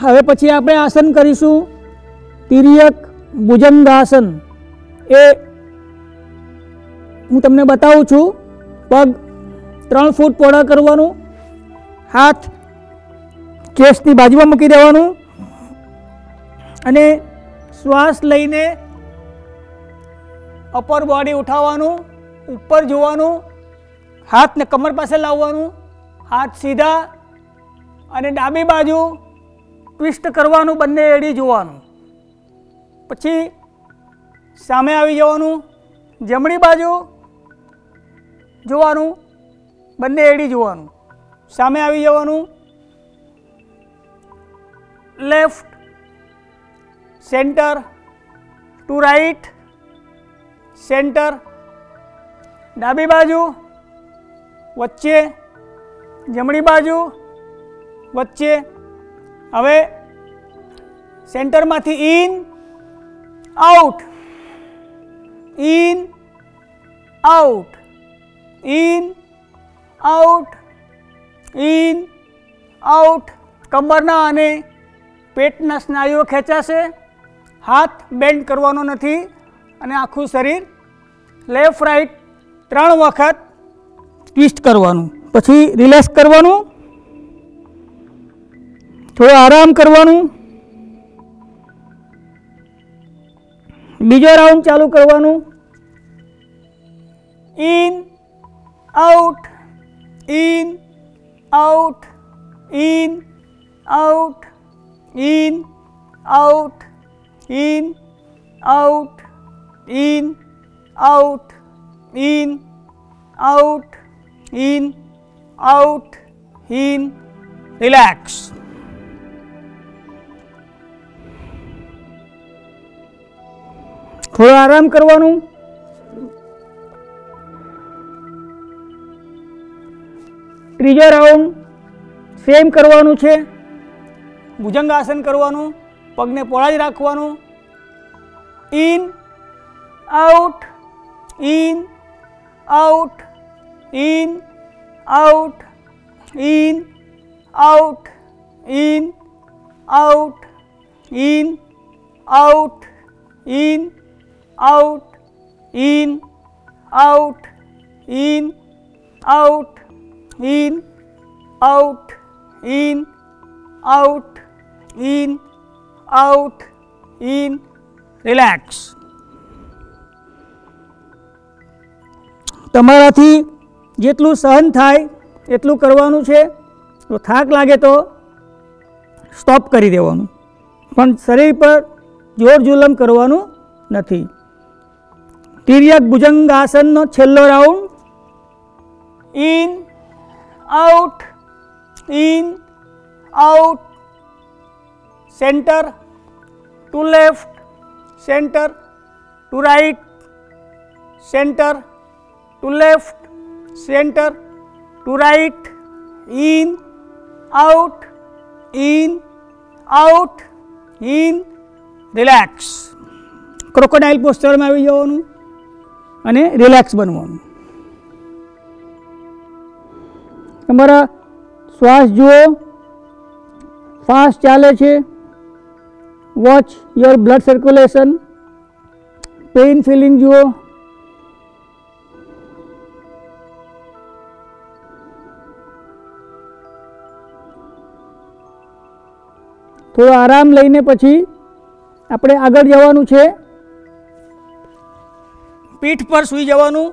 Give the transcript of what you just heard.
હવે પછી આપણે આસન કરીશું તિર્યક ભુજંગાસન। એ હું તમને બતાવું છું। પગ 3 ફૂટ પહોળા કરવાનું, હાથ ચેસ્ટની બાજુમાં મૂકી દેવાનું અને શ્વાસ લઈને અપર બોડી ઉઠાવવાનું, ઉપર જોવાનું, હાથને કમર પાસે લાવવાનું, હાથ સીધા અને ડાબી બાજુ ટ્વિસ્ટ કરવાનું, બંને એડી જોવાનું। પછી સામે આવી જવાનું, જમણી બાજુ જોવાનું, બંને એડી જોવાનું, સામે આવી જવાનું, left centre to right centre, ડાબી બાજુ વચ્ચે, જમણી બાજુ વચ્ચે। હવે સેન્ટરમાંથી in out, in out, in out, in out. કમરના અને પેટના સ્નાયુઓ ખેંચાશે, હાથ બેન્ડ કરવાનો નથી અને આખું શરીર લેફ્ટ રાઈટ 3 વખત ટ્વિસ્ટ કરવાનું, પછી રિલેક્સ કરવાનું, થોડો આરામ કરવાનું, બીજો રાઉન્ડ ચાલુ કરવાનું। In out, in out, in out, in out, in out, in out, in out, in out, in relax. થોડો આરામ કરવાનું। ત્રીજો રાઉન્ડ સેમ કરવાનું છે, ભુજંગાસન કરવાનું, પગને પહોળા જ રાખવાનું। In out, in out, in out, in out, in out, in out, in out, in out, in out, in out, in out, in out, in relax. તમારાથી જેટલું સહન થાય એટલું કરવાનું છે। તો થાક લાગે તો સ્ટોપ કરી દેવાનું, પણ શરીર પર જોર જુલમ કરવાનું નથી। તિર્યક ભુજંગાસનનો છેલ્લો round, in out, in out, centre to left centre to right centre to left centre to right, in out, in out, in relax. Crocodile પોસ્ચરમાં આવી જવાનું અને રિલેક્સ બનવાનું। તમારા શ્વાસ જુઓ, ફાસ્ટ ચાલે છે। Watch your blood circulation, pain feeling જુઓ। થોડો આરામ લઈને પછી આપણે આગળ જવાનું છે। પીઠ પર સૂઈ જવાનું।